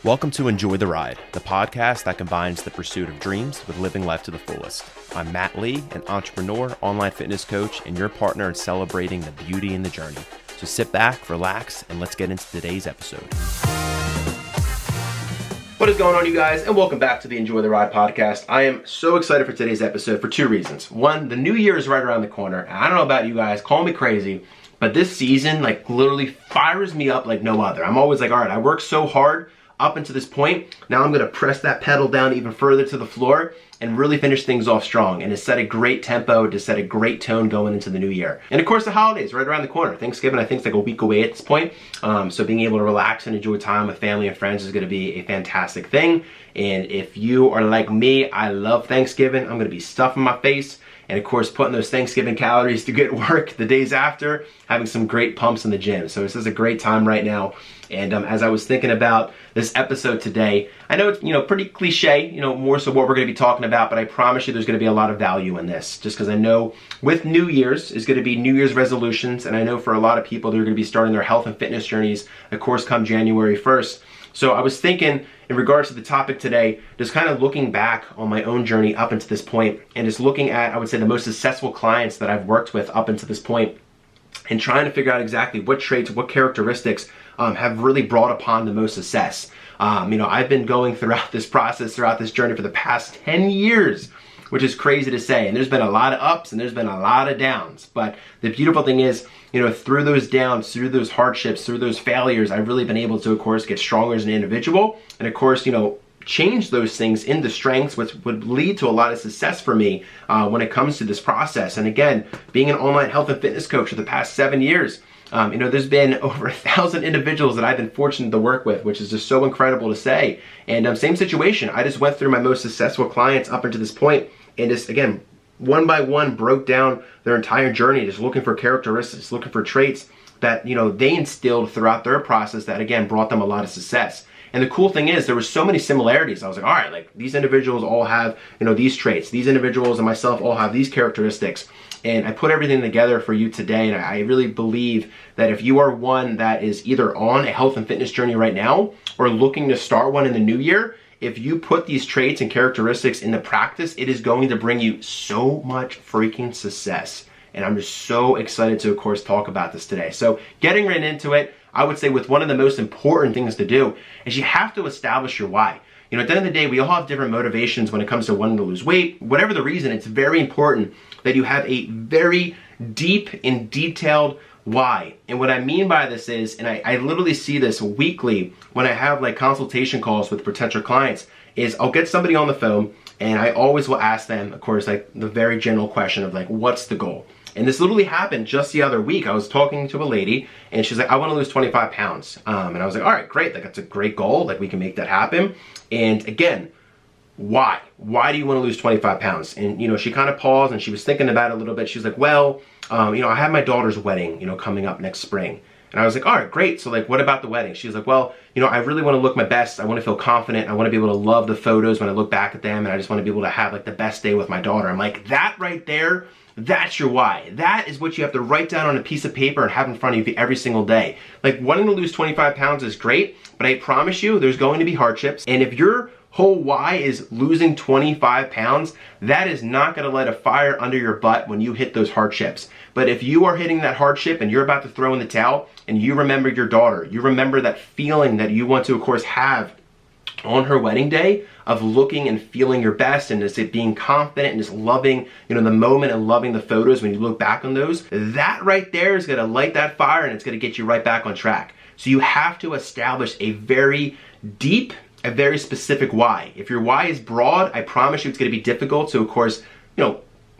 Welcome to Enjoy the Ride, the podcast that combines the pursuit of dreams with living life to the fullest. I'm Matt Lee, an entrepreneur, online fitness coach, and your partner in celebrating the beauty in the journey. So sit back, relax, and let's get into today's episode. What is going on, you guys, and welcome back to the Enjoy the Ride podcast. I am so excited for today's episode for two reasons. One, the new year is right around the corner. And I don't know about you guys, call me crazy, but this season literally fires me up like no other. I'm always like, all right, I worked so hard up until this point. Now I'm gonna press that pedal down even further to the floor and really finish things off strong, and to set a great tempo, to set a great tone going into the new year. And of course the holidays right around the corner. Thanksgiving I think is like a week away at this point. So being able to relax and enjoy time with family and friends is gonna be a fantastic thing. And if you are like me, I love Thanksgiving. I'm gonna be stuffing my face and of course putting those Thanksgiving calories to good work the days after, having some great pumps in the gym. So this is a great time right now. And as I was thinking about this episode today, I know it's pretty cliche, more so what we're going to be talking about, but I promise you there's going to be a lot of value in this, just because I know with New Year's is going to be New Year's resolutions, and I know for a lot of people they're going to be starting their health and fitness journeys, of course, come January 1st. So I was thinking in regards to the topic today, just kind of looking back on my own journey up until this point, and just looking at, I would say, the most successful clients that I've worked with up until this point, and trying to figure out exactly what traits, what characteristics have really brought upon the most success. I've been going throughout this process, throughout this journey for the past 10 years, which is crazy to say. And there's been a lot of ups and there's been a lot of downs. But the beautiful thing is, through those downs, through those hardships, through those failures, I've really been able to, of course, get stronger as an individual. And of course, change those things into strengths, which would lead to a lot of success for me when it comes to this process. And again, being an online health and fitness coach for the past 7 years, there's been over 1,000 individuals that I've been fortunate to work with, which is just so incredible to say. And same situation, I just went through my most successful clients up until this point, and just again, one by one broke down their entire journey, just looking for characteristics, looking for traits that they instilled throughout their process that again brought them a lot of success. And the cool thing is there were so many similarities. I was like, all right, these individuals all have, these traits. These individuals and myself all have these characteristics. And I put everything together for you today. And I really believe that if you are one that is either on a health and fitness journey right now or looking to start one in the new year, if you put these traits and characteristics into practice, it is going to bring you so much freaking success. And I'm just so excited to, of course, talk about this today. So getting right into it, I would say with one of the most important things to do is you have to establish your why. At the end of the day, we all have different motivations when it comes to wanting to lose weight. Whatever the reason, it's very important that you have a very deep and detailed why. And what I mean by this is, and I literally see this weekly when I have consultation calls with potential clients, is I'll get somebody on the phone and I always will ask them, of course, the very general question of what's the goal? And this literally happened just the other week. I was talking to a lady and she's like, I want to lose 25 pounds. And I was like, all right, great. That's a great goal. We can make that happen. And again, why? Why do you want to lose 25 pounds? And, she kind of paused and she was thinking about it a little bit. She was like, well, I have my daughter's wedding, coming up next spring. And I was like, all right, great. So what about the wedding? She was like, well, I really want to look my best. I want to feel confident. I want to be able to love the photos when I look back at them. And I just want to be able to have the best day with my daughter. I'm like, that right there, that's your why. That is what you have to write down on a piece of paper and have in front of you every single day. Wanting to lose 25 pounds is great, but I promise you there's going to be hardships. And if your whole why is losing 25 pounds, that is not going to light a fire under your butt when you hit those hardships. But if you are hitting that hardship and you're about to throw in the towel and you remember your daughter, you remember that feeling that you want to, of course, have on her wedding day of looking and feeling your best and just being confident and just loving, the moment and loving the photos when you look back on those, that right there is going to light that fire and it's going to get you right back on track. So you have to establish a very deep, a very specific why. If your why is broad, I promise you it's going to be difficult. So of course,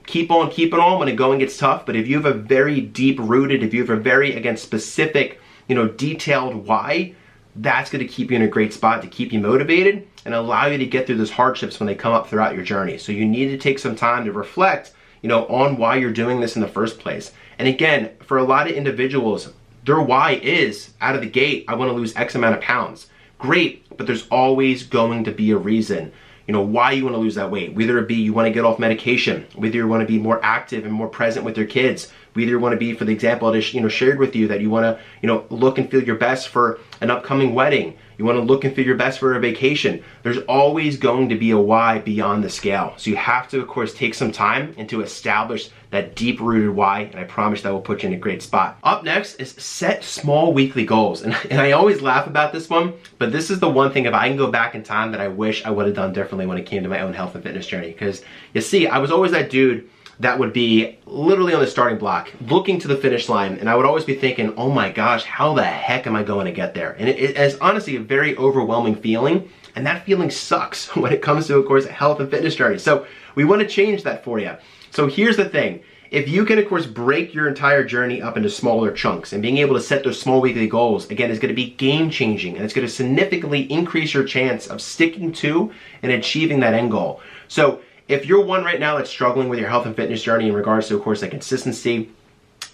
keep on keeping on when the going gets tough. But if you have a very deep rooted, if you have a very, again, specific, detailed why, that's going to keep you in a great spot to keep you motivated and allow you to get through those hardships when they come up throughout your journey. So you need to take some time to reflect, on why you're doing this in the first place. And again, for a lot of individuals, their why is out of the gate, I want to lose X amount of pounds. Great, but there's always going to be a reason, why you want to lose that weight. Whether it be you want to get off medication, whether you want to be more active and more present with your kids, We either want to be, for the example I just shared with you, that you want to look and feel your best for an upcoming wedding. You want to look and feel your best for a vacation. There's always going to be a why beyond the scale. So you have to, of course, take some time and to establish that deep-rooted why, and I promise that will put you in a great spot. Up next is set small weekly goals. And I always laugh about this one, but this is the one thing, if I can go back in time, that I wish I would have done differently when it came to my own health and fitness journey. Because you see, I was always that dude that would be literally on the starting block, looking to the finish line, and I would always be thinking, oh my gosh, how the heck am I going to get there? And it is honestly a very overwhelming feeling, and that feeling sucks when it comes to, of course, a health and fitness journey. So we want to change that for you. So here's the thing. If you can, of course, break your entire journey up into smaller chunks, and being able to set those small weekly goals, again, is going to be game-changing, and it's going to significantly increase your chance of sticking to and achieving that end goal. So if you're one right now that's struggling with your health and fitness journey in regards to, of course, like consistency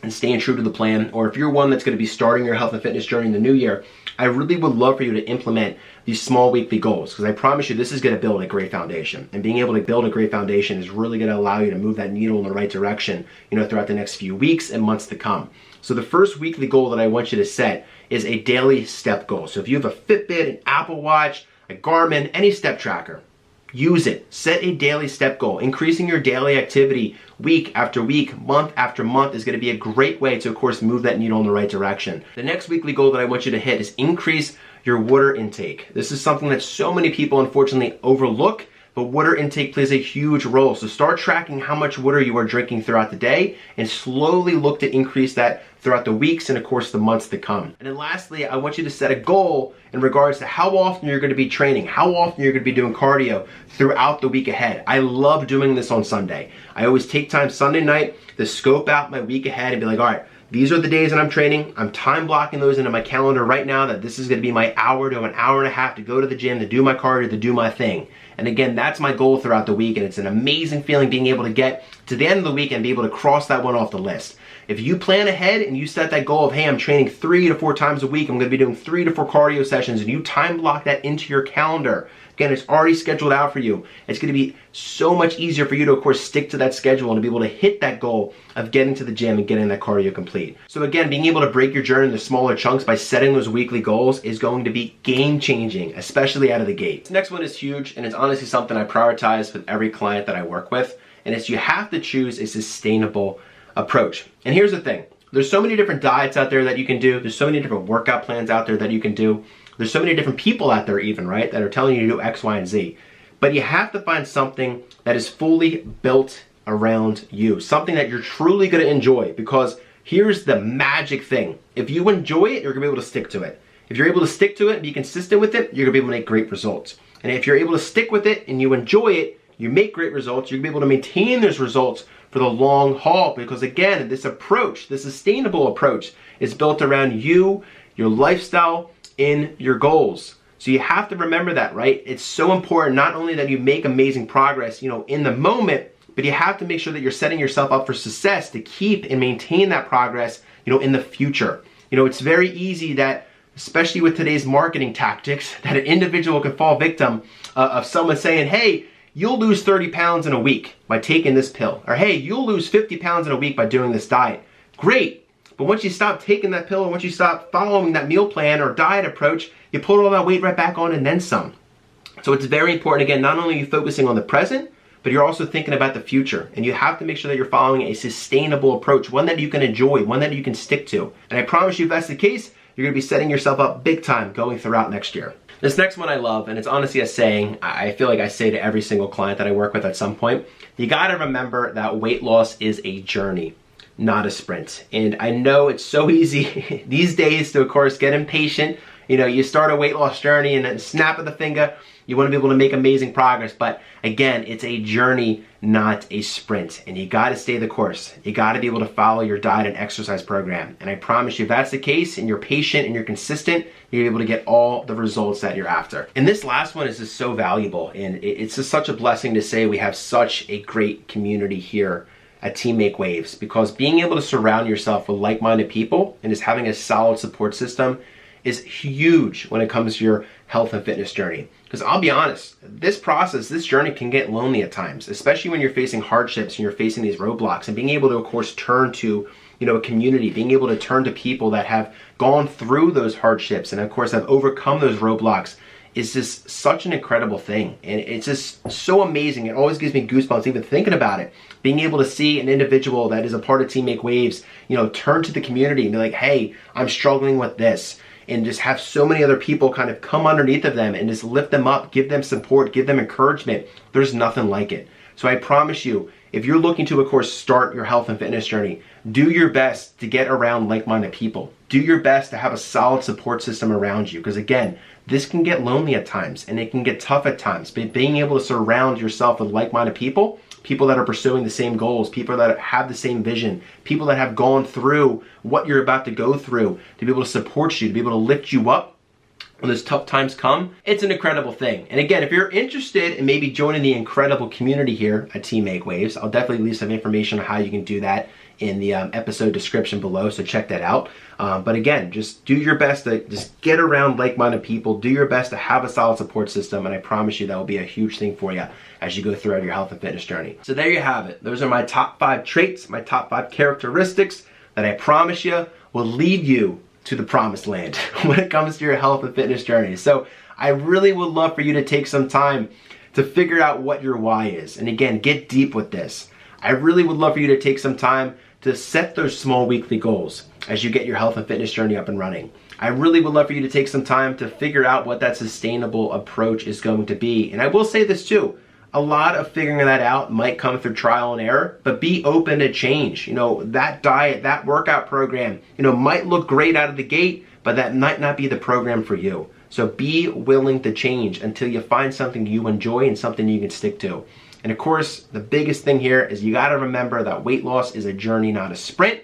and staying true to the plan, or if you're one that's going to be starting your health and fitness journey in the new year, I really would love for you to implement these small weekly goals, because I promise you this is going to build a great foundation. And being able to build a great foundation is really going to allow you to move that needle in the right direction, throughout the next few weeks and months to come. So the first weekly goal that I want you to set is a daily step goal. So if you have a Fitbit, an Apple Watch, a Garmin, any step tracker, use it. Set a daily step goal. Increasing your daily activity week after week, month after month is going to be a great way to, of course, move that needle in the right direction. The next weekly goal that I want you to hit is increase your water intake. This is something that so many people unfortunately overlook, but water intake plays a huge role. So start tracking how much water you are drinking throughout the day and slowly look to increase that throughout the weeks and, of course, the months to come. And then lastly, I want you to set a goal in regards to how often you're going to be training, how often you're going to be doing cardio throughout the week ahead. I love doing this on Sunday. I always take time Sunday night to scope out my week ahead and be like, all right, these are the days that I'm training. I'm time blocking those into my calendar right now, that this is going to be my hour to an hour and a half to go to the gym, to do my cardio, to do my thing. And again, that's my goal throughout the week, and it's an amazing feeling being able to get to the end of the week and be able to cross that one off the list. If you plan ahead and you set that goal of, hey, I'm training 3 to 4 times a week, I'm going to be doing 3 to 4 cardio sessions, and you time block that into your calendar, again, it's already scheduled out for you. It's going to be so much easier for you to, of course, stick to that schedule and to be able to hit that goal of getting to the gym and getting that cardio complete. So again, being able to break your journey into smaller chunks by setting those weekly goals is going to be game-changing, especially out of the gate. This next one is huge, and it's honestly something I prioritize with every client that I work with, and it's you have to choose a sustainable approach. And here's the thing. There's so many different diets out there that you can do. There's so many different workout plans out there that you can do. There's so many different people out there even, right, that are telling you to do X, Y, and Z. But you have to find something that is fully built around you, something that you're truly going to enjoy, because here's the magic thing. If you enjoy it, you're going to be able to stick to it. If you're able to stick to it and be consistent with it, you're going to be able to make great results. And if you're able to stick with it and you enjoy it, you make great results, you're going to be able to maintain those results for the long haul, because again, this approach, the sustainable approach, is built around you, your lifestyle, in your goals. So you have to remember that, right? It's so important not only that you make amazing progress, in the moment, but you have to make sure that you're setting yourself up for success to keep and maintain that progress, in the future. It's very easy that, especially with today's marketing tactics, that an individual can fall victim of someone saying, hey, you'll lose 30 pounds in a week by taking this pill. Or hey, you'll lose 50 pounds in a week by doing this diet. Great. But once you stop taking that pill, and once you stop following that meal plan or diet approach, you put all that weight right back on and then some. So it's very important, again, not only are you focusing on the present, but you're also thinking about the future. And you have to make sure that you're following a sustainable approach, one that you can enjoy, one that you can stick to. And I promise you, if that's the case, you're going to be setting yourself up big time going throughout next year. This next one I love, and it's honestly a saying I feel like I say to every single client that I work with at some point. You got to remember that weight loss is a journey, not a sprint. And I know it's so easy these days to, of course, get impatient. You start a weight loss journey and then snap of the finger, you want to be able to make amazing progress. But again, it's a journey, not a sprint. And you got to stay the course. You got to be able to follow your diet and exercise program. And I promise you, if that's the case and you're patient and you're consistent, you're able to get all the results that you're after. And this last one is just so valuable. And it's just such a blessing to say we have such a great community here at Team Make Waves, because being able to surround yourself with like-minded people and just having a solid support system is huge when it comes to your health and fitness journey. Because I'll be honest, this journey can get lonely at times, especially when you're facing hardships and you're facing these roadblocks, and being able to, of course, turn to, a community, being able to turn to people that have gone through those hardships and of course have overcome those roadblocks is just such an incredible thing. And it's just so amazing. It always gives me goosebumps even thinking about it. Being able to see an individual that is a part of Team Make Waves, turn to the community and be like, hey, I'm struggling with this. And just have so many other people kind of come underneath of them and just lift them up, give them support, give them encouragement. There's nothing like it. So I promise you, if you're looking to, of course, start your health and fitness journey, do your best to get around like-minded people. Do your best to have a solid support system around you. Because again, this can get lonely at times and it can get tough at times. But being able to surround yourself with like-minded people, people that are pursuing the same goals, people that have the same vision, people that have gone through what you're about to go through, to be able to support you, to be able to lift you up when those tough times come, it's an incredible thing. And again, if you're interested in maybe joining the incredible community here at Team Make Waves, I'll definitely leave some information on how you can do that in the episode description below, so check that out. But again, just do your best to just get around like-minded people, do your best to have a solid support system, and I promise you that will be a huge thing for you as you go throughout your health and fitness journey. So there you have it. Those are my top 5 traits, my top 5 characteristics that I promise you will lead you to the promised land when it comes to your health and fitness journey. So I really would love for you to take some time to figure out what your why is. And again, get deep with this. I really would love for you to take some time to set those small weekly goals as you get your health and fitness journey up and running. I really would love for you to take some time to figure out what that sustainable approach is going to be. And I will say this too, a lot of figuring that out might come through trial and error, but be open to change. That diet, that workout program, might look great out of the gate, but that might not be the program for you. So be willing to change until you find something you enjoy and something you can stick to. And of course, the biggest thing here is you gotta remember that weight loss is a journey, not a sprint.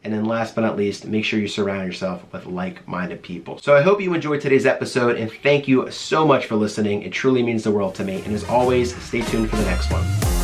And then last but not least, make sure you surround yourself with like-minded people. So I hope you enjoyed today's episode and thank you so much for listening. It truly means the world to me. And as always, stay tuned for the next one.